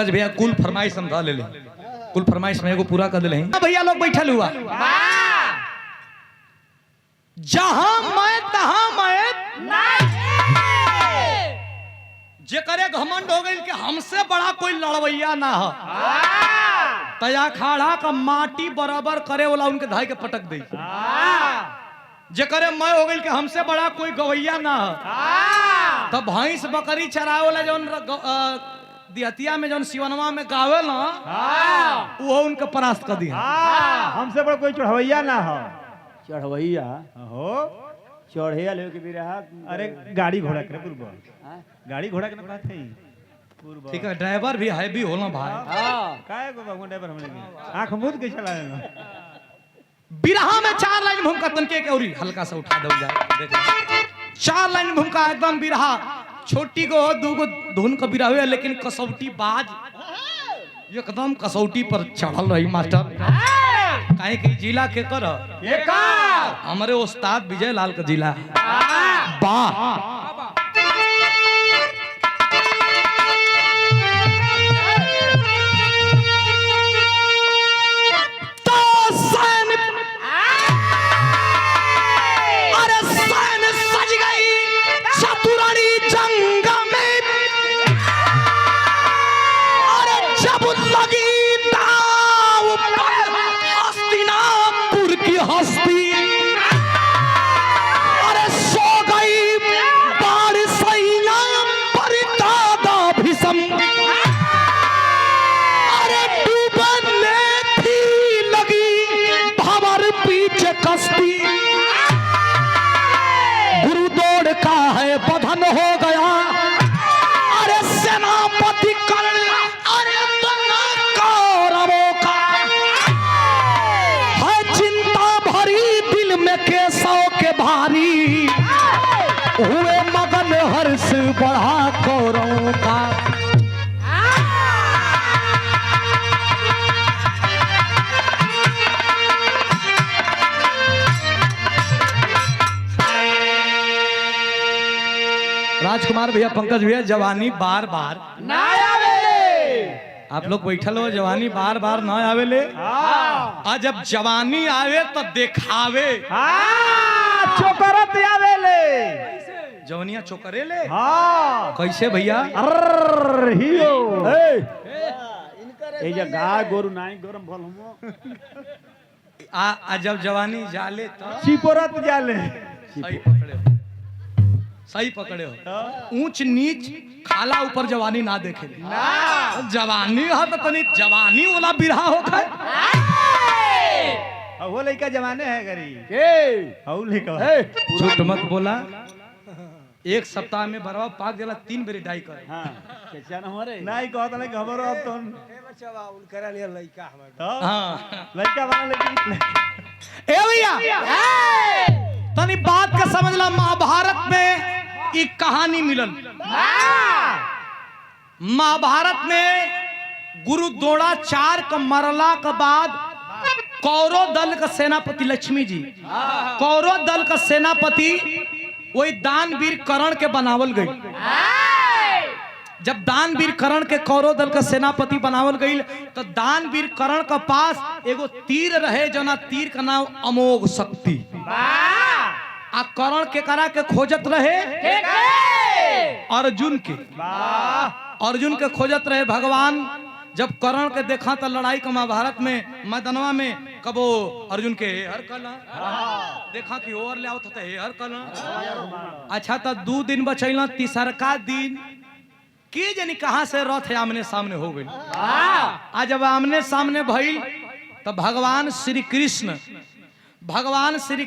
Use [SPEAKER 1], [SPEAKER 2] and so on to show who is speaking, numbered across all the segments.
[SPEAKER 1] पंकज भैया कुल फरमाइश समझा ले कुल फरमाइश में एगो पूरा कर दिले भैया लोग बैठल हुआ जहां मैं तहां मैं जे करे घमंड हो गई कि हमसे बड़ा कोई लड़वैया ना हो तया खाड़ा का माटी बराबर करे वाला उनके धाई के पटक दे जे करे मैं हो गई कि हमसे बड़ा कोई गवैया ना हो तब भैंस बकरी चरावे वाला जौन दिहतिया में जौन सिवनवा में गावे ना वो उनके परास्त कर दिया
[SPEAKER 2] हमसे बड़ा कोई चढ़वैया ना हो चढ़वैया हो चढ़ैया ले के भी रहा अरे गाड़ी घोड़ा करे पूर्व गाड़ी घोड़ा के ना बात है पूर्व
[SPEAKER 1] ठीक है ड्राइवर भी है भी होला भाई
[SPEAKER 2] काहे को बाबू ड्राइवर हमने आंख मूंद के चलाए ना
[SPEAKER 1] बिरहा में 4 लाइन भूमिका तनके के औरी हल्का सा उठा दो जाए देख 4 लाइन भूमिका एकदम बिरहा छोटी को दूगो धुन का बिरहा हुआ लेकिन कसौटी बाज एकदम कसौटी पर चढ़ल रही मास्टर काहे कि जिला के कर हमारे उस्ताद विजय लाल का जिला वाह हुए मगन हर्ष बढ़ा कौरों का राजकुमार भैया पंकज भैया जवानी बार बार ना आवेले आप लोग बैठल हो जवानी बार बार ना आवेले और जब जवानी आवे तो दिखावे
[SPEAKER 2] चोकरत आवेले
[SPEAKER 1] जवनिया चोकरे ले
[SPEAKER 2] कैसे
[SPEAKER 1] भैया
[SPEAKER 2] हियो ए जे गाय गोरु नाई गरम भल हम
[SPEAKER 1] आ जब जवानी जाले तो
[SPEAKER 2] चिपोरत जाले
[SPEAKER 1] सही पकड़े हो ऊंच नीच खाला ऊपर जवानी ना देखे ना जवानी हो तो तनी जवानी वाला बिरहा हो खाए
[SPEAKER 2] वो लड़का जवाने है गरी के औ लड़का है
[SPEAKER 1] झूठ मत बोला एक सप्ताह में बरवा पाक गेला 3 बेरी डाई करे
[SPEAKER 2] हां कैसा न हमारे नहीं कहत नहीं खबर अब तो ए बच्चा उल करा लिया लड़का हमर हां लड़का बना लेकिन
[SPEAKER 1] ए भैया तनी बात का समझला महाभारत में एक कहानी मिलल महाभारत में गुरु द्रोणाचार्य का मरला के बाद कौरव दल का सेनापति लक्ष्मी जी कौरव दल का सेनापति वही दानवीर कर्ण के बनावल गई जब दानवीर कर्ण के कौरव दल का सेनापति बनावल गई तो दानवीर कर्ण का पास एगो तीर रहे जना तीर का नाम अमोघ शक्ति आ कर्ण के करा के खोजत रहे अर्जुन के अर्जुन के खोजत रहे भगवान जब कर्ण के देखा तो लड़ाई का महाभारत में मैदानवा में कबो अर्जुन के हर कला देखा कि और ले आवत है हर कला अच्छा तो 2 दिन बचैला तीसरका दिन के जनी कहां से रथ आमने सामने हो गई आज जब आमने सामने भइल तो भगवान श्री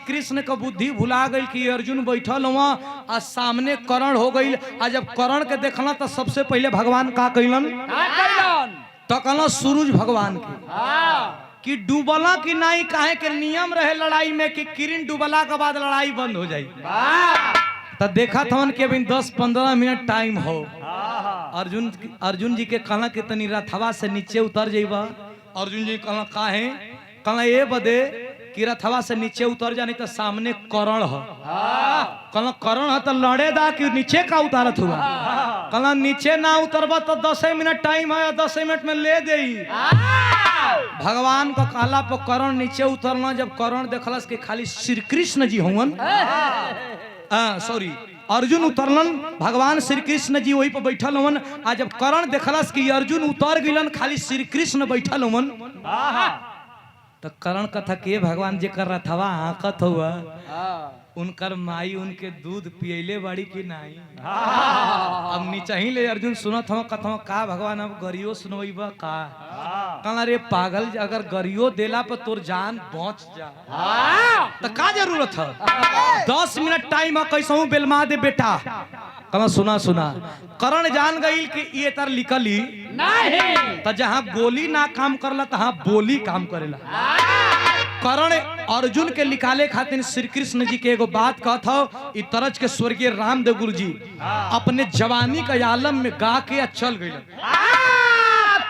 [SPEAKER 1] कृष्ण का बुद्धि भुला गई कि अर्जुन बैठल हुआ और सामने कर्ण हो गई और जब कर्ण के देखला तो सबसे पहले भगवान का कैलन तो कहना सूरज भगवान के कि डूबला की नहीं काहे के नियम रहे लड़ाई में कि किरण डूबला के बाद लड़ाई बंद हो जाई तो देखा था कि अभी 10-15 मिनट टाइम हो अर्जुन जी के कहना कि तनी रथवा से नीचे उतर जाइबा अर्जुन जी कहना काहे कहना ये बदे कि रथवा से नीचे उतर जानी तो सामने कर्ण है कहना कर्ण है तो लड़े दा कि नीचे का उतारत हुआ कहला नीचे ना उतरबा तो 10 मिनट टाइम है, 10 मिनट में ले दे। भगवान को कहला पर कर्ण नीचे उतरना, जब कर्ण देखलस कि खाली श्री कृष्ण जी हुवन, सॉरी अर्जुन उतरलन, भगवान श्री कृष्ण जी वही पर बैठल हुवन। आ जब कर्ण देखलस कि अर्जुन उतर गिलन, खाली श्री कृष्ण बैठल हुवन, तो कर्ण कथा के भगवान जे कर रथवा आकत हुआ, उनकर माई उनके दूध पियले बाड़ी की नहीं। अब नीचे ही ले अर्जुन सुनत हो कथा का भगवान अब गरियो सुनोइबा का। कहला रे पागल, अगर गरियो देला पर तोर जान बच जा तो का जरूरत है, 10 मिनट टाइम है, कैसे बेलमा दे बेटा। कहला सुना सुना, कर्ण जान गई कि ये तर लिखली नहीं, तो जहाँ गोली ना काम करला तहाँ बोली काम करेला। कर्ण अर्जुन के निकाले खातिर श्री कृष्ण जी के एगो बात कहत हो, इ तरज के स्वर्गीय रामदेव गुरु जी अपने जवानी का आलम में गा के चल गए।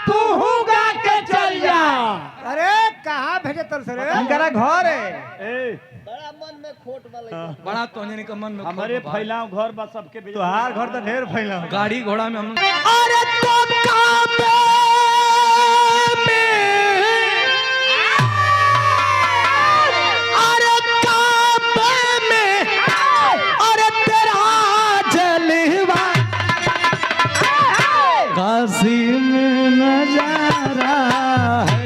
[SPEAKER 3] तू गा के चल जा। अरे कहाँ भेजे तर सर,
[SPEAKER 2] इनकरा घर है,
[SPEAKER 3] बड़ा मन में खोट वाला,
[SPEAKER 1] बड़ा तोहनी के मन में
[SPEAKER 2] हमारे फैलाओ घर बस सबके बीच, तोहार घर तो ढेर फैलाओ,
[SPEAKER 1] गाड़ी घोड़ा में हम।
[SPEAKER 3] अरे तो काबे में, अरे काबे में, अरे तेरा जलवा
[SPEAKER 1] काशी में नजारा है।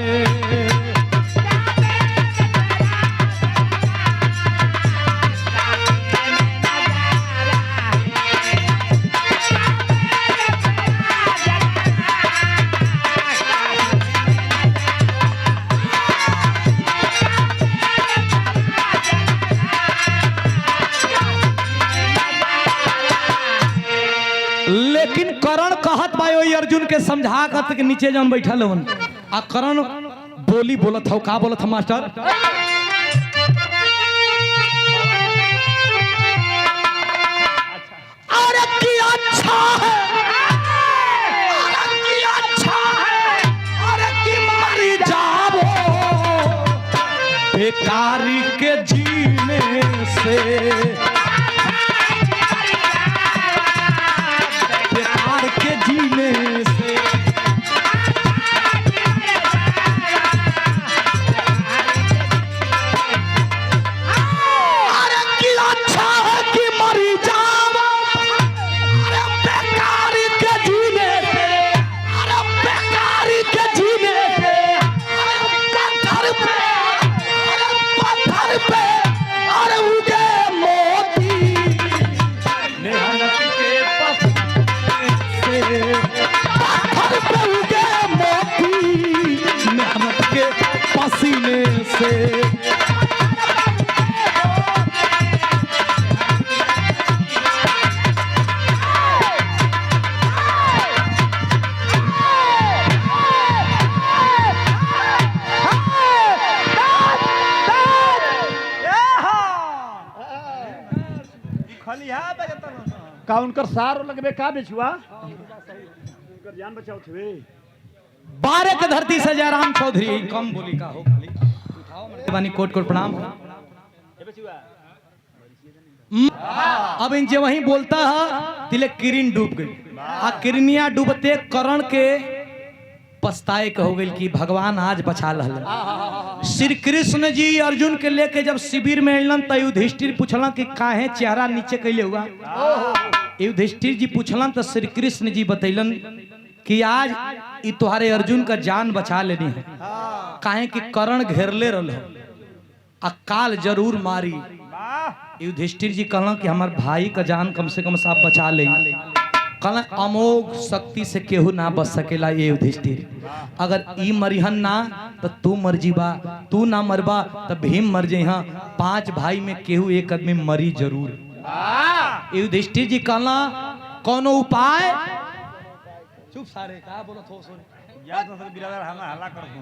[SPEAKER 1] लेकिन कर्ण कहत भाई अर्जुन के समझा कर के नीचे जन बैठल हन, आ कर्ण बोली बोलत हो, का बोलत हो मास्टर?
[SPEAKER 3] अरे की अच्छा है, अरे की अच्छा है, अरे की मरी
[SPEAKER 1] जाओ बेकारी के जीने से, बेकार के जीने से।
[SPEAKER 3] अरे की अच्छा है कि मरी जाओ, अरे बेकारी के जीने से, अरे बेकारी के जीने से, अरे पत्थर पे, अरे पत्थर पे, अरे उगे मोती,
[SPEAKER 1] मेहनत के
[SPEAKER 3] पत्थर पे उगे मोती,
[SPEAKER 1] मेहनत के पसीने से।
[SPEAKER 2] खलिया बजता ना
[SPEAKER 3] का उनकर सार लगबे का बेचुआ, उनकर जान बचाओ थे।
[SPEAKER 1] 12 के धरती से जयराम चौधरी कम बोली का हो, खाली उठाओ मर्दबानी, कोट कोट प्रणाम। अब इन जे वही बोलता है तिले किरण डूब गई, आ किरनिया डूबते कर्ण के पछताए के हो गई कि भगवान आज बचा लहलन। श्री कृष्ण जी अर्जुन के लेके जब शिविर में अलन तो युधिष्ठिर पूछलन कि काहे चेहरा नीचे कैले हुआ। युधिष्ठिर जी पूछलन तो श्री कृष्ण जी बतैलन कि आज ई तुम्हारे अर्जुन का जान बचा लेनी है, काहे कि कर्ण घेरले रहल आ काल जरूर मारी। युधिष्ठिर जी कहलन कि हमार भाई का जान कम से कम साहब बचा ले। कहलन अमोघ शक्ति से केहू ना बच सकेला ये युधिष्ठिर, अगर ई मरिहन ना तो तू मर जीबा, तू ना मरबा तो भीम मर जइहा, 5 भाई में केहू एक आदमी मरी जरूर। युधिष्ठिर जी कहला कोनो उपाय? चुप सारे का बोलत हो सोरे
[SPEAKER 2] या तो सर बिरादर हम हल्ला कर दो,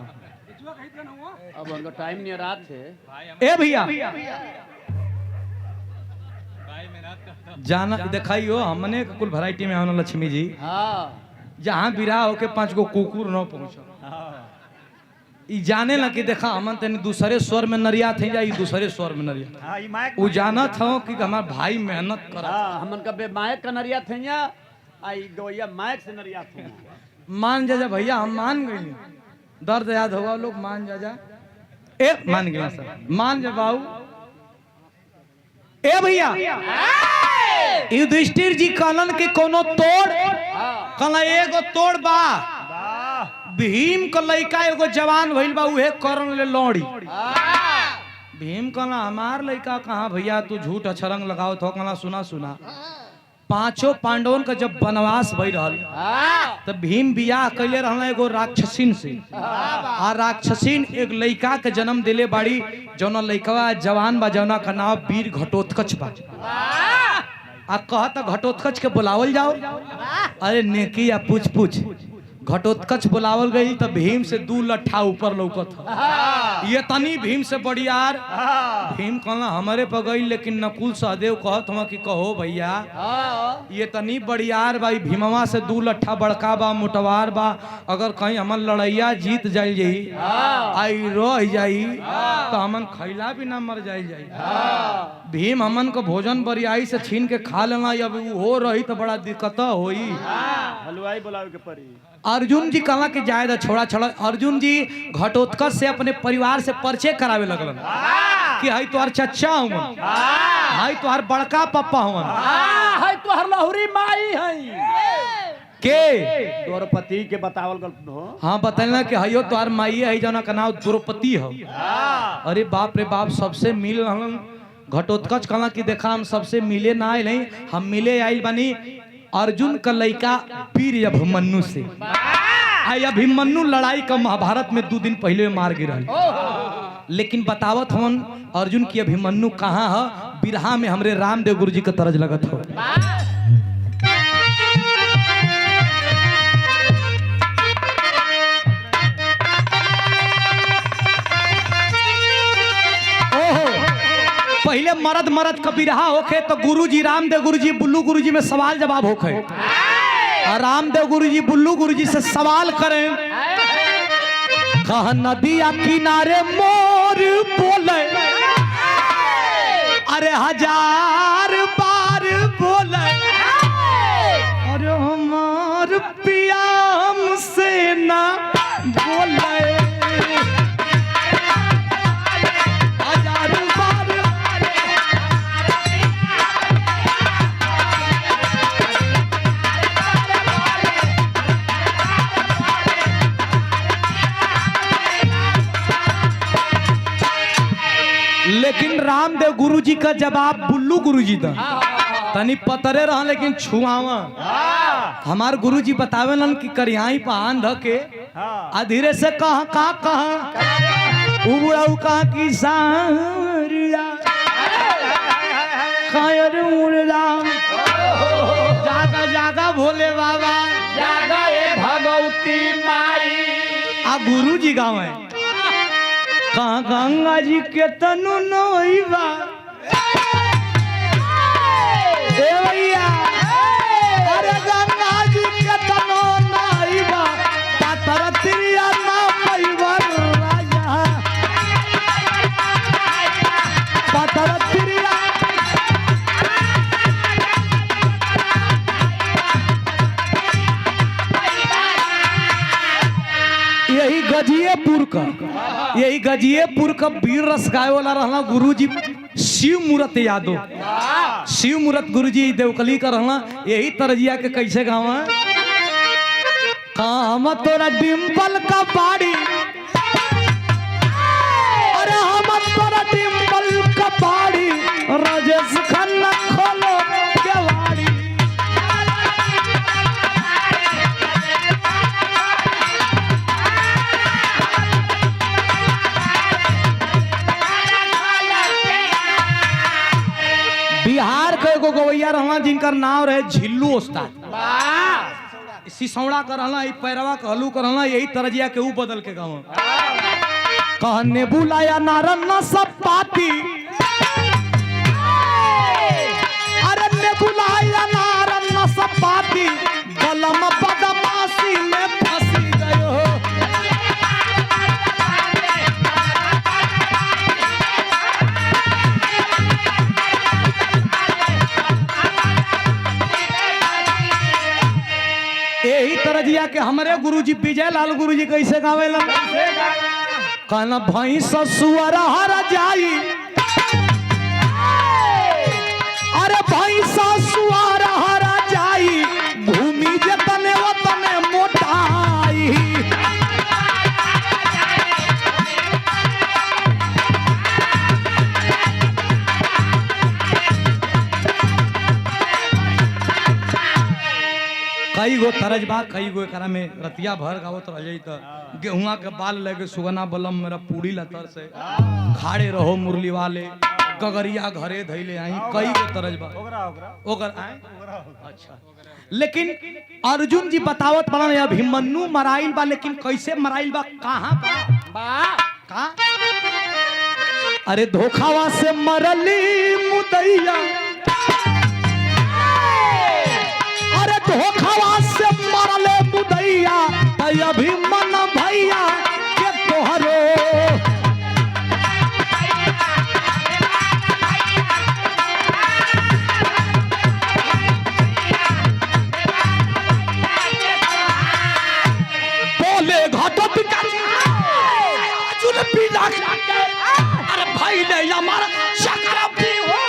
[SPEAKER 3] अब उनका टाइम नहीं रात है।
[SPEAKER 1] ए भैया जाना दिखाइयो हमने कुल वैरायटी में आना लक्ष्मी जी,
[SPEAKER 3] हाँ
[SPEAKER 1] जहाँ बिरा होके 5 गो कुकुर न पहुंचो, ई जाने ला कि देखा हमन तनी दूसरे स्वर में नरिया थे जा, ई दूसरे स्वर में नरिया
[SPEAKER 2] हां ई माइक
[SPEAKER 1] उ जानत हो कि हमार भाई मेहनत करा।
[SPEAKER 3] हाँ हमन का बेमायक कनरिया थे या
[SPEAKER 2] आई गवैया माइक से नरियात हो
[SPEAKER 1] मान जा भैया, हम मान गए। दर्द याद होगा लोग, मान जा ए मान गया सर, मान जा बाबू। ए भैया युधिष्ठिर जी कहलन के कोनो तोड़, कहला एगो तोड़ बा। भीम को लइका एगो जवान भइल बा, उहे करण ले लौड़ी। भीम कहला हमार लइका कहाँ भैया, तू झूठ अछरंग लगाओ तो। कहला सुना सुना, पांचों पांडवों का जब वनवास भई रहल तो भीम बियाह कैले रहला एगो राक्षसीन से। आ राक्षसीन एक लइका के जन्म दिले बाड़ी, जौना लइकवा जवान बा, जौना का नाम वीर घटोत्कच बा। आ कहता घटोत्कच के बुलावल जाओ। अरे नेकी या पूछ पूछ, घटोत्कच बुलावल गई तो भीम से 2 लट्ठा ऊपर लौकत। ये तनी भीम से बड़ियार। भीम कहला हमारे पर गई, लेकिन नकुल सहदेव कहत हम कि कहो भैया ये तनी बड़ियार भाई, भीमवा से 2 लट्ठा बड़का बा, मोटवार बा। अगर कहीं हमन लड़ैया जीत जाइल जाई, आई रह जाई तो हमन खैला भी ना मर जाइल जाई। भीम हमन को भोजन बरियाई से छीन के खा लेना, अब वो रही तो बड़ा दिक्कत होई।
[SPEAKER 2] हलवाई बुलावे के पड़ी।
[SPEAKER 1] अर्जुन जी कहला कि जायदा छोड़ा छोड़ा। अर्जुन जी घटोत्कच से अपने परिवार से परिचय करावे लगलन कि हई तोहर चचा हुवन, हई तोहर बड़का पापा हुवन,
[SPEAKER 2] हई तोहर लहुरी माई हई
[SPEAKER 1] के
[SPEAKER 2] द्रौपदी के बतावल गल हो।
[SPEAKER 1] हाँ बतैना कि हयो तोहर माई है, जना का नाम द्रौपदी हो। अरे बाप रे बाप, सबसे मिल रहलन। घटोत्कच कहला कि देखा हम सबसे मिले ना आइल नहीं, हम मिले आइल बनी अर्जुन का लइका वीर अभिमन्यु से। आई अभिमन्यु लड़ाई का महाभारत में 2 दिन पहले मार गिरल। लेकिन बतावत हवन अर्जुन की अभिमन्यु कहाँ है, बिरहा में हमरे रामदेव गुरु जी का तरज लगत हो। पहले मरद मरद का बिरहा होखे तो गुरुजी रामदेव गुरुजी बुल्लू गुरुजी में सवाल जवाब होखे। और रामदेव गुरुजी बुल्लू गुरुजी से सवाल करें, कहा नदिया किनारे मोर बोले, अरे 1000 बार बोले, अरे हमार पिया हमसे ना बोले। लेकिन रामदेव गुरुजी का जवाब बुल्लू गुरुजी दा तनी पतरे रहा, लेकिन छुआवा। हमार गुरुजी बतावेलन कि करियाई पान धके आ धीरे से कहा उबड़ाऊ कहा कि सारिया कायर मुर्दा, जागा जागा भोले बाबा,
[SPEAKER 2] जागा ए भगवती माई।
[SPEAKER 1] आ गुरुजी गावे कहाँ गंगा जी के तनु नोइबा। ए भैया अरे गंगा जी के तनु नोइबा, पातर तिरिया ना पैबा राजा, पातर तिरिया। यही गजिएपुर का वीर रस गाय वाला रहना गुरुजी शिव मूर्त यादव। शिव मूर्त गुरुजी देवकली का रहना। यही तरजिया के कैसे गावा, काम तोरा डिम्पल का बाड़ी, अरे हम तोरा डिम्पल का बाड़ी, राजेश खन्ना खोलो केवाड़ी। बिहार के एगो गवैया रहना जिनकर नाम रहे झिल्लू उस्ताद। सिसौड़ा कर रहना, पैरवा कहलू कर रहना, यही तरजिया के ऊ बदल के गाँव कहने बुलाया नारन न सब पाती, अरे ने बुलाया नारन न सब पाती, गलम बदमाशी में फंसी गयो। के हमरे गुरुजी विजय लाल गुरुजी कैसे गावेला कहना भाई ससुर हर जाई अरे भाई ससुर हर जाई भूमि जे तने वतने मोटाई कई गो तरज बा कई गो एकरा में रतिया भर गावत रह जाई त गेहुआ के बाल लगे सुगना बलम मेरा पूरी लतर से खाड़े रहो मुरली वाले गगरिया घरे धैले आई कई गो तरज बा ओकर आए अच्छा लेकिन अर्जुन जी बतावत बड़न अभिमन्यु मराइल बा लेकिन कैसे मराइल बा कहां बा का अरे धोखावा से मरली मुदैया अरे धोखावा से मरले मुदैया अभिमन्यु भैया के तोहरो बोले घाटो पिताजी अर्जुन पीला अरे भाई ने हमारा शकरा भी हो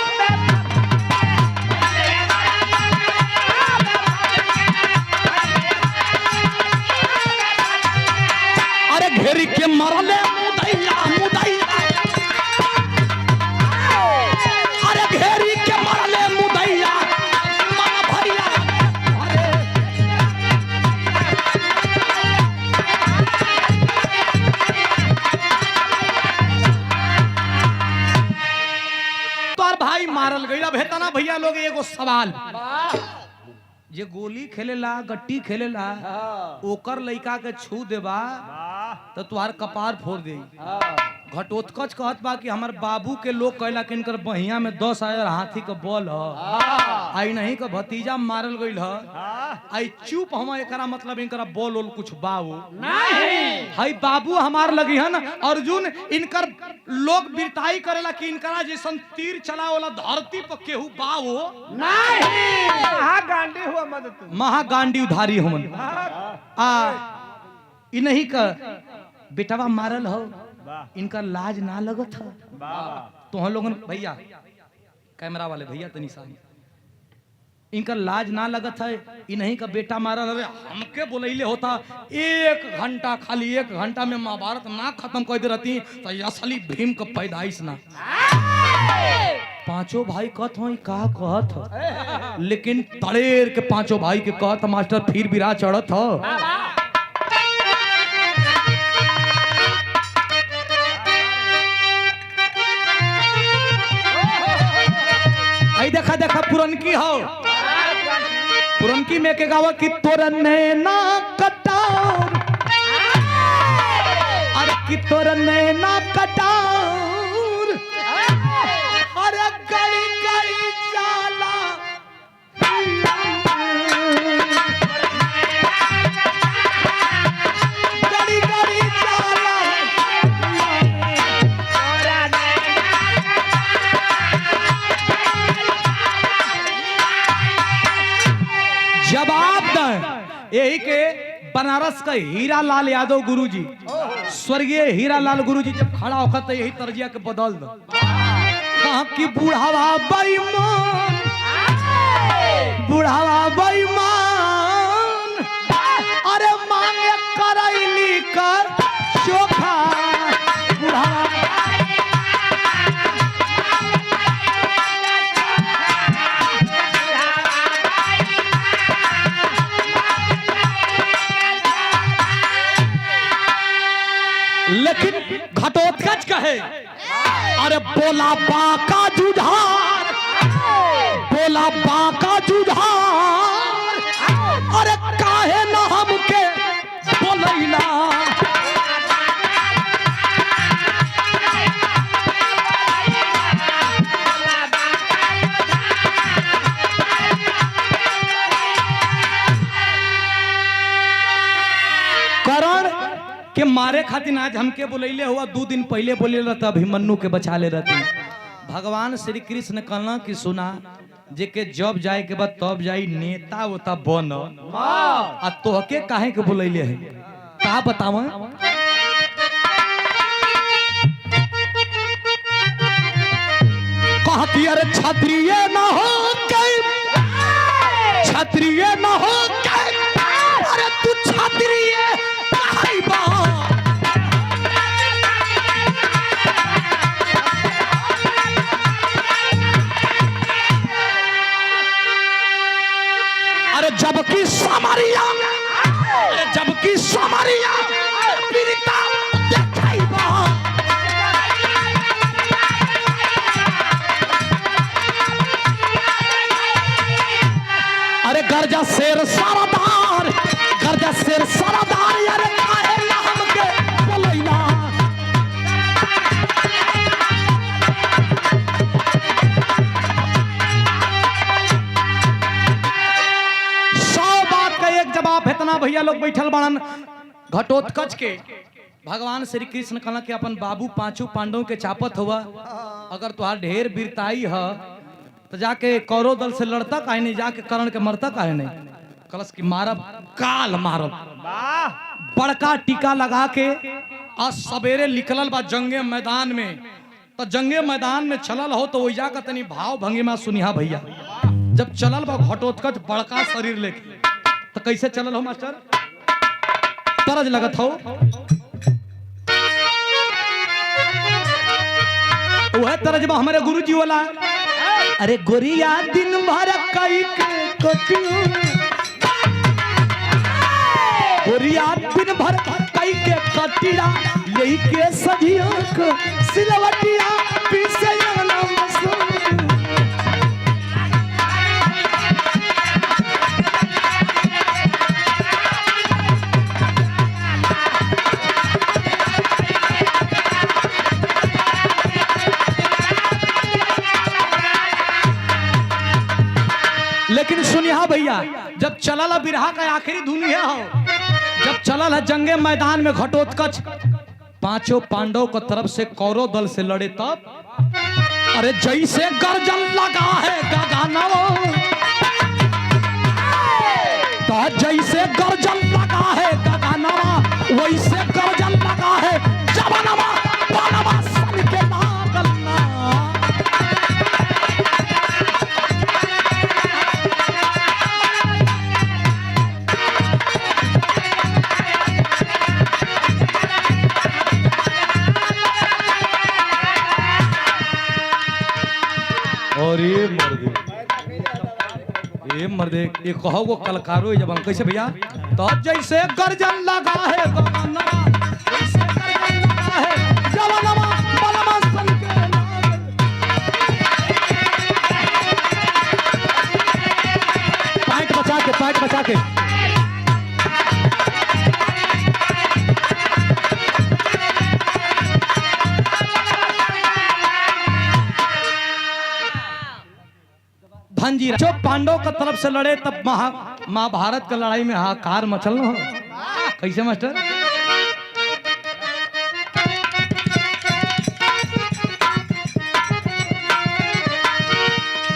[SPEAKER 1] अरे घेरी के मरले मुदैया मुदैया अरे घेरी के मरले मुदैया मन भैया तोर भाई मारल गईला भेतना भैया लोग एगो सवाल जे गोली खेलेला गट्टी खेलेला ओकर लइका के छू देबा तो तुहार कपार फोड़ दे घटोत्कच कहत बा कि हमार बाबू के लोग कहला कि इनकर बहिया में 10,000 हाथी के बल ह आई नहीं का भतीजा मारल गईल ह आई चुप हम एकरा मतलब इनकरा बल ओल कुछ बाऊ नहीं हई बाबू हमार लगी हन अर्जुन इनकर लोग बिरताई करेला कि इनकरा जैसन तीर चलावला धरती पर केहू बाऊ नहीं
[SPEAKER 2] महागांडी हुआ मदद
[SPEAKER 1] महागांडी उधारी हमन आ इ नहीं का बेटवा मारल हो इनका लाज ना लगत है तो हम लोगन भैया कैमरा वाले भैया तनी सानी इनका लाज ना लगत है इ नहीं का बेटा मारल अरे हमके बोलैले होता 1 घंटा खाली 1 घंटा में महाभारत ना खत्म कर दे रहती तो असली भीम का पैदाइश ना पांचों भाई कहत हो का कहत लेकिन तड़ेर के पांचों भाई के कहत मास्टर फिर बिरा चढ़त हो आई देखा देखा पुरनकी हो पुरनकी में के गावा कि तोर नैना कटार अरे कि तोर नैना कटार अरे गड़ी गड़ी जाला गड़ी गड़ी जाला जवाब दें यही के बनारस का हीरा लाल यादव गुरुजी स्वर्गीय हीरा लाल गुरुजी जब खड़ा होकर तो यही तर्जिया के बदल दो कहा कि बुढ़ावा बेईमान बुढ़ावा बेईमान अरे मांगे करैली कर चोखा बुढ़ावा लेकिन घटोत्कच कहे अरे बोला बाका जुझार बोला बाका जुझार अरे काहे न हमके बोलैला करण के मारे खातिर आज हमके बोलैले हुआ 2 दिन पहले बोले रहता अभिमन्यु के बचा ले रहते भगवान श्री कृष्ण कहना कि सुना जेके जब जाए के बाद तब जाई नेता होता बन आ तोहके काहे के बुलैले है का बतावा
[SPEAKER 3] कहती अरे क्षत्रिय न हो क्षत्रिय न हो अरे तू क्षत्रिय काहे बा अरे जबकि समरिया पीड़िता देखाई बा अरे गर्जा शेर सरदार यार काहे ना हमके बोलैला
[SPEAKER 1] जवाब इतना भैया लोग बैठल बाड़न घटोत्कच के भगवान श्री कृष्ण कहला कि अपन बाबू पांचों पांडवों के चापत हुआ अगर तुहार ढेर वीरताई है तो जाके कौरव दल से लड़ता काहे नहीं जाके कर्ण के मरता काहे नहीं कलश की मारब काल मारब बड़का टीका लगा के आज सवेरे निकलल बा जंगे मैदान में तो जंगे मैदान में चलल हो तो वही का तनी भाव भंगिमा सुनिहा भैया जब चलल बा घटोत्कच बड़का शरीर लेके तो कैसे चलल हो मास्टर तरज लगत हो वह तरज बा हमारे गुरुजी वाला अरे गोरिया दिन भर कई के कटियो गोरिया दिन भर कई के कटिया यही के सजियो को सिलवटिया पीसे ना मसूर लेकिन सुनिया भैया जब चलल बिरहा का आखिरी दुनिया हो जब चलल है जंगे मैदान में घटोत्कच पांचों पांडव को तरफ से कौरव दल से लड़े तब अरे जैसे गर्जन लगा है गगनवा तो जैसे गर्जन लगा है गगनवा वैसे गर्जन लगा है जवनवा बालवा सन के लागलना और ये मर्दे ये कहो वो कलकारो जब हम कैसे भैया तो जैसे गर्जन लगा है गगनवा वैसे गर्जन लगा है जवनवा बालवा सन के लागल पैंट बचा के भंजीरा जो पांडव का तरफ से लड़े तब महाभारत का लड़ाई में हाहाकार मचल हो कैसे मास्टर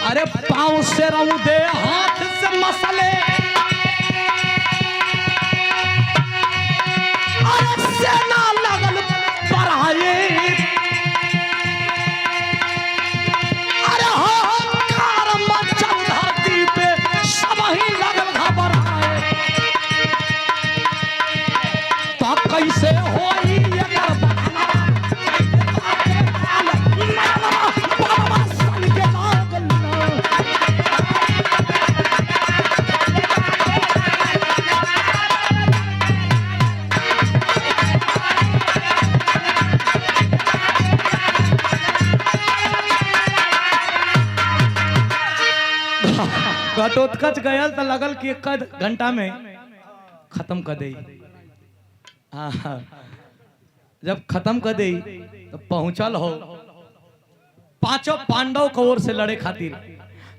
[SPEAKER 1] अरे पांव से रहूं दे हाथ से मसले अरे सेना लगल पराये अरे हाहाकार मचल धरती पे सब ही लगल घबराए तो कैसे होई अगर घटोत्कच गयल तो लगल कि एक घंटा में खत्म कर दे जब खत्म कर दे तो पहुंचल हो पांचों पांडव की ओर से लड़े खातिर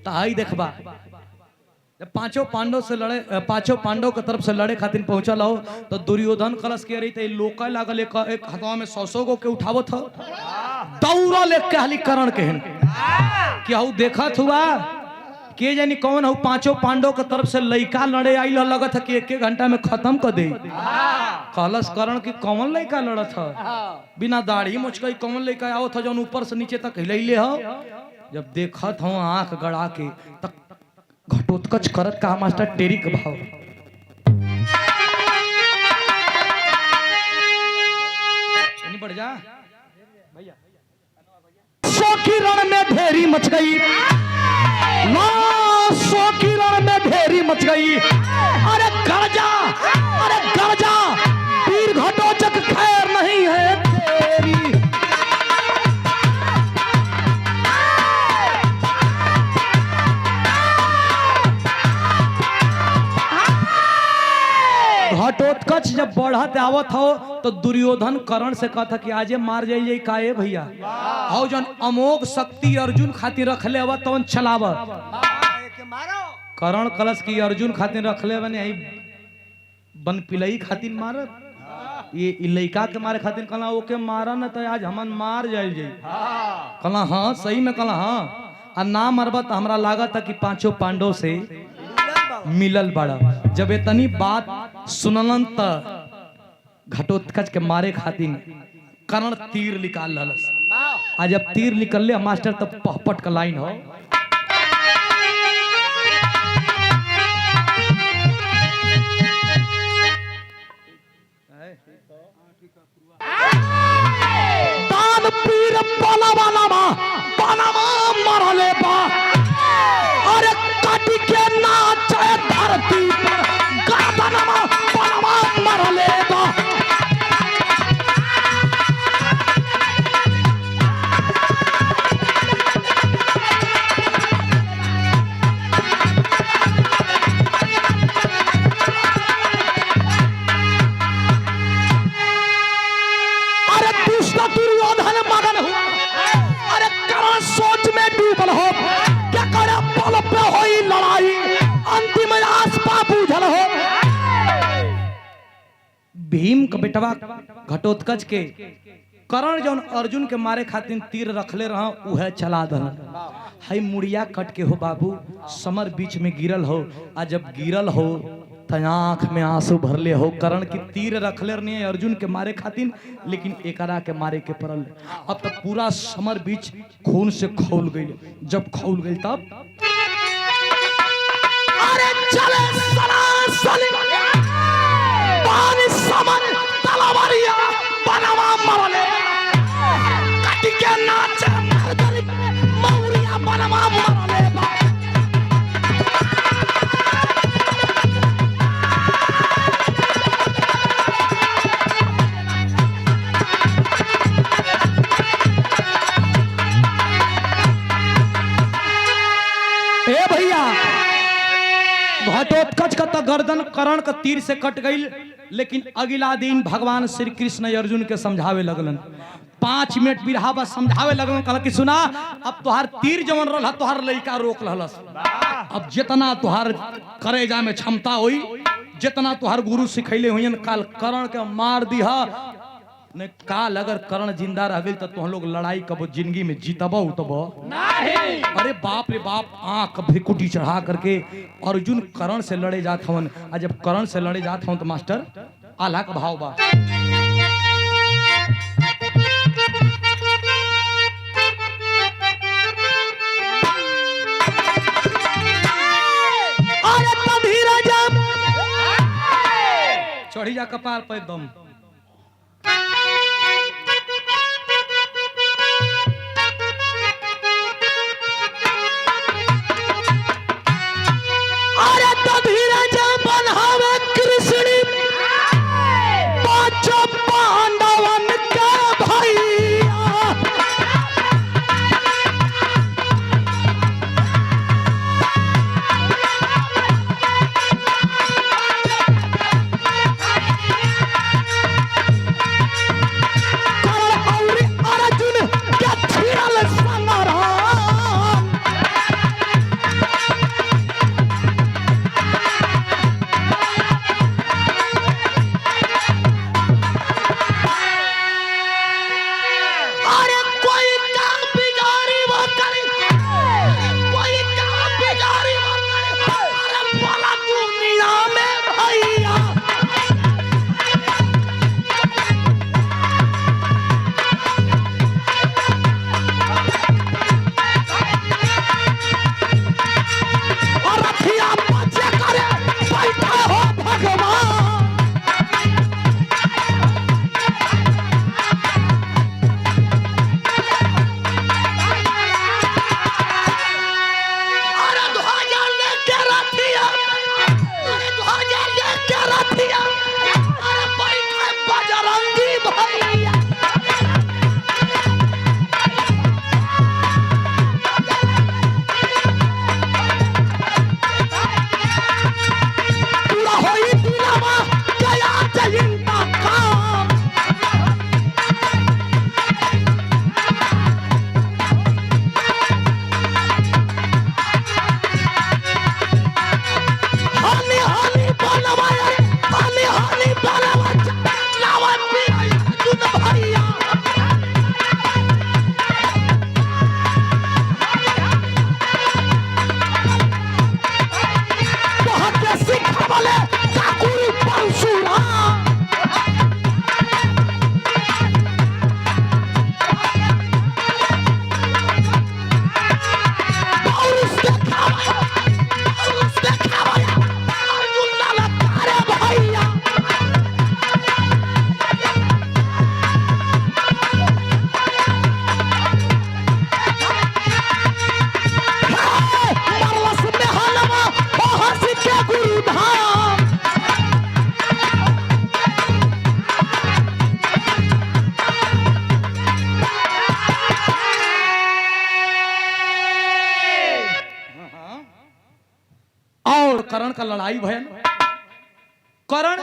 [SPEAKER 1] तो आई देखबा जब पांचों पांडव की तरफ से लड़े खातिर पहुंचल हो तो दुर्योधन कलश के रही थे लोका लागल एक हथवा में 100 गो के उठावत हो दौड़ा ले कहली करण के कि हऊ देखत हुआ के जानी कौन हो पांचों पांडव के तरफ से लइका लड़े आई लगत है कि 1 घंटा में खत्म कर दे। कहलस करण की कौन लइका लड़त है, बिना दाढ़ी मुचकई कौन लइका आओ था जौन ऊपर से नीचे तक हिलैले हो। जब देखत हूँ आंख गड़ा के तक घटोत्कच करत का मास्टर टेरी के भाव। बढ़ जा भैया। सो की रण में ढेरी मच गई, सो की रण में ढेरी मच गई। अरे गरजा, अरे गरजा, वीर घटोत्कच खैर नहीं है तेरी। घटोत्कच जब बढ़त आवत हो तो दुर्योधन कर्ण से कहता कि आजे मार जाइए काहे भैया। और जन अमोघ शक्ति अर्जुन खातिर रखले हवा तवन चलाव। कर्ण कलश की अर्जुन खातिर रखले बने आई बन पिलई खातिर मारत, ये लइका के मारे खातिर कहला ओके मारा न तो आज हमन मार जाइल जाई। कहला हाँ सही में, कहला हाँ आ ना मरबा तो हमरा लागत कि पांचों पांडव से मिलल बड़ा। जब इतनी बात सुनलन त घटोत्कच के मारे खातिर कर्ण तीर निकाल ललस। आज जब तीर निकलले मास्टर तब पहपट का लाइन हो। दान पीर पाला वाला मा पानामा मरले बा। अरे काटी के नाचे धरती पर गादनमा पानामा मरले बा। अरे दुष्ट दुर्योधन मगन हुआ। अरे करण सोच में डूबल हो, क्या करे पल पे होई लड़ाई, अंतिम आसपा बूझल हो। भीम का बेटवा घटोत्कच के कर्ण जौन अर्जुन के मारे खातिर तीर रखले रहा उहे चला दल। हई मुड़िया कट के हो बाबू, समर बीच में गिरल हो। आ जब गिरल हो त आंख में आंसू भरले हो। कर्ण की तीर रखले रहनी अर्जुन के मारे खातिर, लेकिन एकरा के मारे के पड़ल। अब तक पूरा समर बीच खून से खौल गई। जब खौल गई तब अरे चले सरासरी पानी समन तलवारिया बनवा मरले। काटी के नाचे मर्दनी मौरिया बनवा मरले। ए भैया घटोत्कच का तो गर्दन कर्ण का तीर से कट गई। लेकिन अगला दिन भगवान श्री कृष्ण अर्जुन के समझावे लगलन। 5 मिनट बिरहा बस समझावे लगलन। कहला कि सुना अब तुहार तीर जवन रहल तुहार लइका रोक लहलस। अब जितना तुहार करेजा में क्षमता होई, जितना तुहार गुरु सिखैले हुई काल कर्ण के मार दिहा। ने काल अगर कर्ण जिंदा रह गई तो तुम लोग लड़ाई कबो जिंदगी में जीतबो उतबो नहीं। अरे बाप रे बाप, आंख भ्रिकुटी चढ़ा करके अर्जुन कर्ण से लड़े जात हवन। और जब कर्ण से लड़े जात हवन तो मास्टर आला का भाव बा। अरे तभी राजा चढ़ी जा कपाल पे एकदम। कर्ण का लड़ाई भयल। कर्ण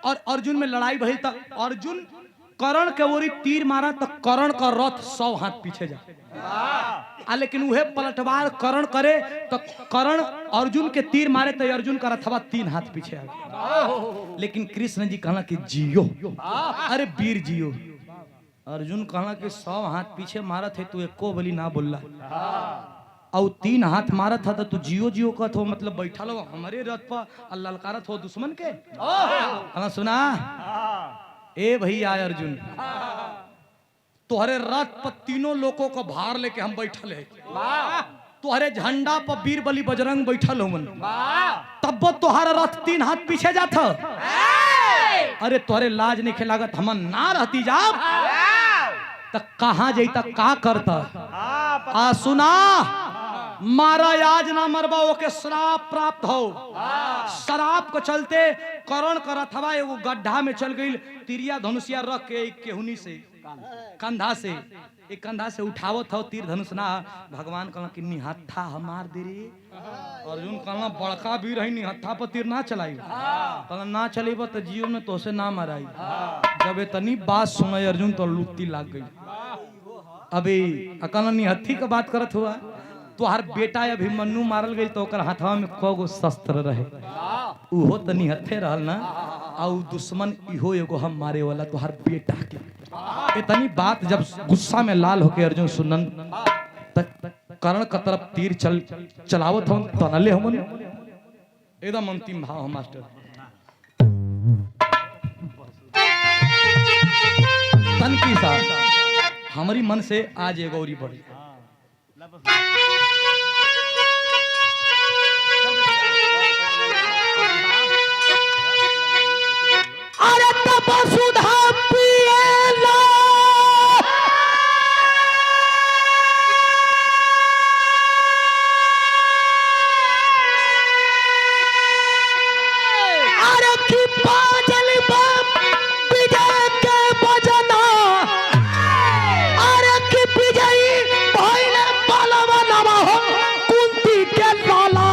[SPEAKER 1] और अर्जुन में लड़ाई भइल त अर्जुन कर्ण के ओरी तीर मारा तो कर्ण का रथ 100 हाथ पीछे जा लेकिन उहे पलटवार कर्ण करे तो कर्ण अर्जुन के तीर मारे तो अर्जुन का रथवा 3 हाथ पीछे आ। लेकिन कृष्ण जी कहला कि जियो, अरे वीर जियो। अर्जुन कहला कि 100 हाथ पीछे मारत है तू एको बोली ना बोलला और 3 हाथ मारत था तो तू जियो जियो कहत हो, मतलब बैठा लो हमारे रथ पर ललकारत हो दुश्मन के। कहला सुना ए भैया अर्जुन, तुहरे रथ पर तीनों लोगों को भार लेके हम बैठल है, तुहरे झंडा पर वीर बलि बजरंग बैठल हो, तब तुहरा रथ 3 हाथ पीछे जाता। अरे तुहरे लाज नहीं लागत हम ना रहती जा तो कहाँ जाता का करता। आ सुना मारा आज ना मरबा ओके श्राप प्राप्त हो। श्राप को चलते कर्ण का रथवा एगो गड्ढा में चल गई, तिरिया धनुषिया रख के केहुनी से कंधा से एक कंधा से उठावत हो तीर धनुष ना। भगवान कहला कि निहत्था हमार दे रे। अर्जुन कहला बड़का वीर है निहत्था पर तीर ना चलाई। कहला ना चलेब तो जीव में तोसे ना मराई। जब इतनी बात सुनाई अर्जुन तो लुत्ती लाग गई। अभी कहला निहत्थी का बात करत हुआ तुहार बेटा अभिमन्यु मारल गई तो ओकर हाथवा में कगो शस्त्र रहे, उहो तो निहत्थे रहल ना। और दुश्मन इहो एगो हम मारे वाला तुहार बेटा के। इतनी बात जब गुस्सा में लाल होके अर्जुन सुनन कर्ण का तरफ तीर चलावत हम तनले हम एकदम अंतिम भाव हम मास्टर। तन की साथ हमारी मन से आज ये गौरी बढ़ी।
[SPEAKER 3] अरे तब सुधा पिएला अरे की बाजल विजय के बजना अरे की विजयी भइले बलवानवा हो कुंती के लाला।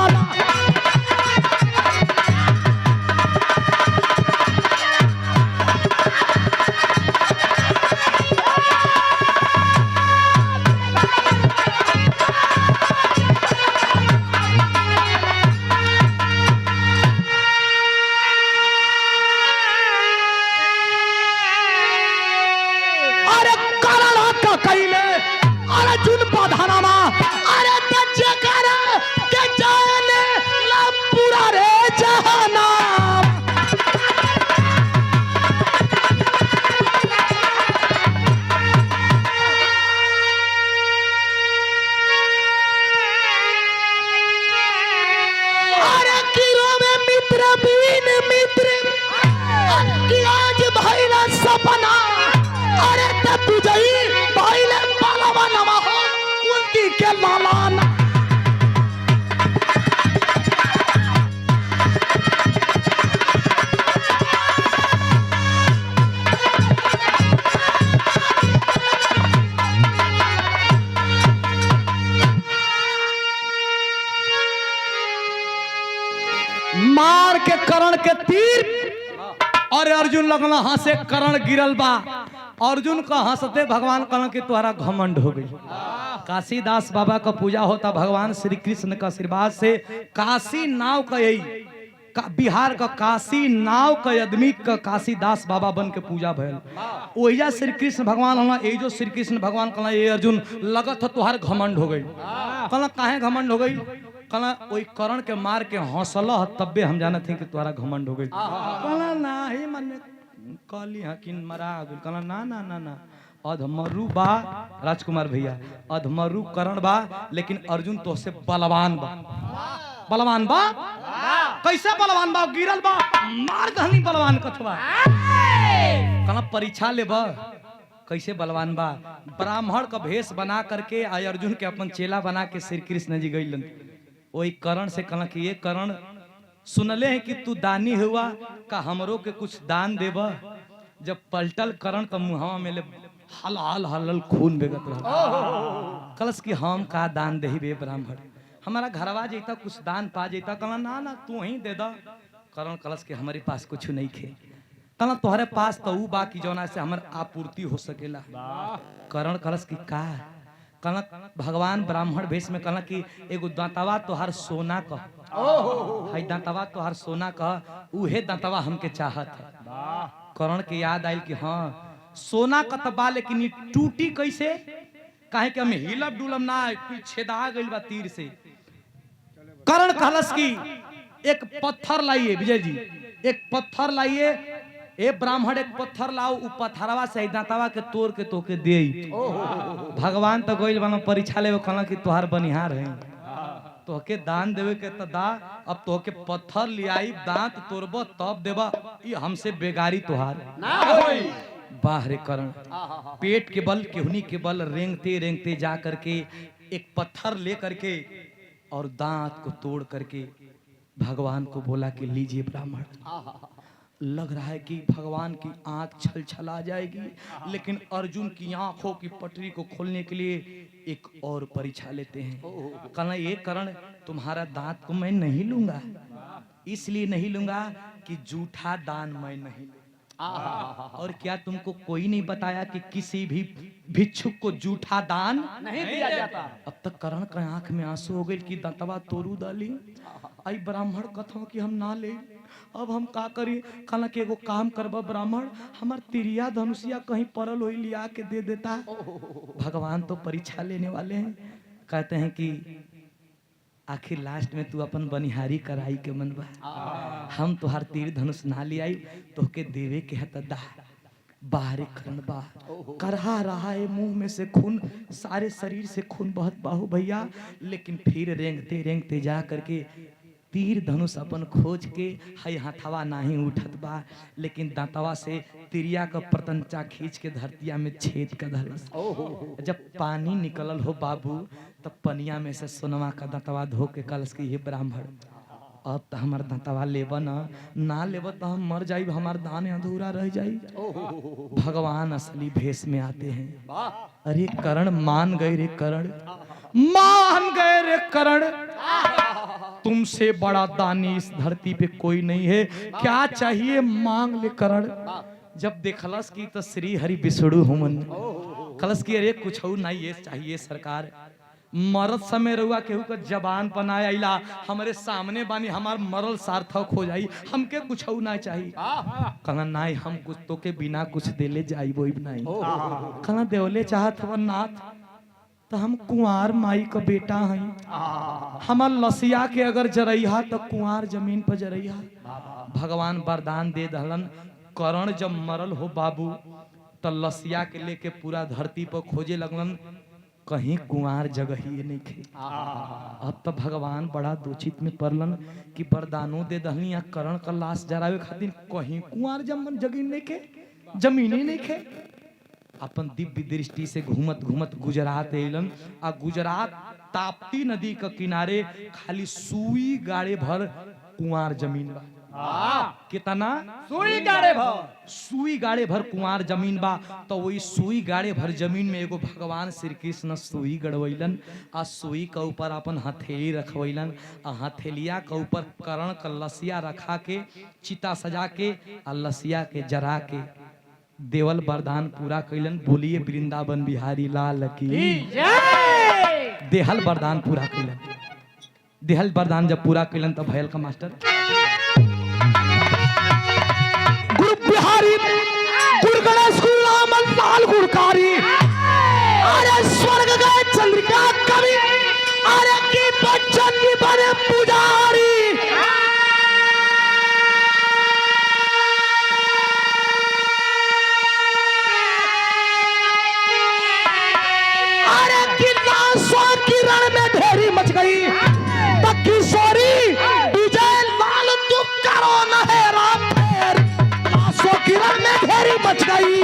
[SPEAKER 3] मार के कर्ण के तीर और अर्जुन लगना हंसे कर्ण गिरल बा। अर्जुन का हंसते भगवान कहना कि तुम्हारा घमंड हो गई। काशीदास बाबा का पूजा होता भगवान श्री कृष्ण का आशीर्वाद से। काशी नाव का यही बिहार का काशी नाव का आदमी का काशीदास बाबा बन के पूजा भयल। ओहिजा श्री कृष्ण भगवान होना ये जो श्री कृष्ण भगवान कहना ये अर्जुन लगत हो तुहार घमंड हो गई। कहना काहे घमंड हो गई? कहना वही कर्ण के मार के हौसला तब्बे हम जानते हैं कि तुम्हारा घमंड हो गई। कहना ना ही मन कहली हकिन मरा गई। कहना ना ना ना ना अधमरु बा राजकुमार भैया, अधमरु कर्ण बा लेकिन अर्जुन तो से बलवान बा। बलवान बा कैसे बलवान बा? गिरल बा मार दहनी बलवान कथवा। कहना परीक्षा ले बा कैसे बलवान बा। ब्राह्मण का भेष बना करके आय अर्जुन के अपन चेला बना के श्री कृष्ण जी गई। वही कर्ण से कहना कि ये कर्ण सुनले है कि तू दानी हुआ का हमरो के कुछ दान देबा। जब पलटल कर्ण का मुहावा में हल हल हल खून बेगत रहा। कलश कि हम का दान देही बे ब्राह्मण,
[SPEAKER 1] हमारा घरवा जैता कुछ दान पा जैता। कहला ना ना तू ही दे दा। करण कलश के हमारे पास कुछ नहीं खे। कहला तुम्हारे पास तो ऊ बा की जौना से हमर आपूर्ति हो सकेला। करण कलश की का कहला भगवान ब्राह्मण वेश में कहला कि एगो दांतवा तोहार सोना का है, दांतवा तोहार सोना का, उहे दांतवा हमके चाहत है। करण के याद आयल कि हाँ सोना का तबा, लेकिन ये टूटी कैसे? काहे कि हम हिलब डुलम ना, कोई छेदा गइल बा तीर से। करण कहलस की एक पत्थर लाइए विजय जी, एक पत्थर लाइए। ए ब्राह्मण एक पत्थर लाओ, उ पत्थरवा से दांतवा के तोड़ के तोके दे। भगवान तो गइल बना परीक्षा लेवे, कहला कि तोहार बनिहार है, तोहके दान देवे के त दा। अब तोहके पत्थर लियाई, दांत तोड़ब तब देबा, ये हमसे बेगारी तोहार ना होई। बाहरे करण पेट के बल केहुनी के बल रेंगते रेंगते जा करके एक पत्थर ले करके और दांत को तोड़ करके भगवान को बोला कि लीजिए ब्राह्मण। लग रहा है कि भगवान की आंख छल छला जाएगी, लेकिन अर्जुन की आंखों की पटरी को खोलने के लिए एक और परीक्षा लेते हैं। कहना ये करण तुम्हारा दांत को मैं नहीं लूंगा, इसलिए नहीं लूंगा कि झूठा दान मैं नहीं लूंगा। और क्या तुमको कोई नहीं बताया कि किसी भी भिक्षुक को झूठा दान नहीं दिया जाता? अब तक करण का आंख में आंसू हो गए कि दांतवा तोरू डाली। आई ब्राह्मण कथो कि हम ना ले, अब हम का करी? कहला कि एगो काम करबा ब्राह्मण, हमार तिरिया धनुषिया कहीं परल हो लिया के दे देता। भगवान तो परीक्षा लेने वाले हैं, कहते हैं कि आखिर लास्ट में तू अपन बनिहारी कराई के मनवा, हम तुहार तीर धनुष ना ले आई, तोहके देवे के हत दा। बाहरे करण बा करहा रहा है, मुंह में से खून, सारे शरीर से खून बहत बाहु भैया, लेकिन फिर रेंगते रेंगते जा करके तीर धनुष अपन खोज के हई हाथवा नहीं उठत बा, लेकिन दांतवा से तिरिया का प्रतंचा खींच के धरतिया में छेद कर धलस। जब पानी निकलल हो बाबू, तब पनिया में से सोनवा का दांतवा धो के कलश की ये ब्राह्मण अब तो हमार दांतवा लेब ना लेब तो हम मर जाई, हमार दान अधूरा रह जाई। भगवान असली भेष में आते हैं। अरे करण मान गए रे करण, मान गए रे करण, तुमसे बड़ा दानी इस धरती पे कोई नहीं है, क्या चाहिए मांग ले करण। जब देखलस की तो श्री हरि विष्णु हुमन कलश की अरे कुछ नहीं ये चाहिए सरकार। मरद समय रहुआ केहू का जबान पनाया इला हमारे सामने बानी, हमार मरल सार्थक हो जाई, हमके कुछ ना चाहिए। कहना नहीं हम कुछ तो के बिना कुछ देले जाई वो नहीं। कहना देवले चाहत हो नाथ, तो हम कुंवार माई का बेटा हैं, हमार लसिया के अगर जरैहा तो कुंवार जमीन पर जरैहा। भगवान वरदान दे दहलन। करण जब मरल हो बाबू तो लसिया के लेके पूरा धरती पर खोजे लगलन, कहीं कुंवार जगह ही नहीं थे। अब तो भगवान बड़ा दूषित में पड़लन कि वरदानो दे दहनी या करण का लाश जरावे खातिर कहीं कुंवार जमन जगह नहीं खे, जमीन ही नहीं खे। अपन दिव्य दृष्टि से घूमत घूमत गुजरात एलन, आ गुजरात ताप्ती नदी के किनारे खाली सुई गाड़े भर कुंवार जमीन बा। कितना
[SPEAKER 3] सुई गाड़े भर,
[SPEAKER 1] सुई गाड़े भर कुंवार जमीन बा। तो वही सुई गाड़े भर जमीन में एगो भगवान श्री कृष्ण सुई गड़वैलन, आ सुई के ऊपर अपन हथेली रखवैलन, आ हथेलिया के ऊपर करण का लसिया रखा के चिता सजा के आ लसिया के जरा के देवल वरदान पूरा कैलन। बोलिए वृंदावन बिहारी लाल की जय। देहल वरदान पूरा कैलन। देहल वरदान जब पूरा कैलन तब भयल का मास्टर
[SPEAKER 3] गुरु बिहारी गुरु गणेश गुरु रामन लाल गुरकारी, अरे स्वर्ग गए चंद्रिका कवि, अरे की बच्चन बने पुजारी। अरे किला स्व किरण में ढेरी मच गई, किशोरी विजय लाल तू करो न हेरा फेर, किरण में ढेरी मच गई।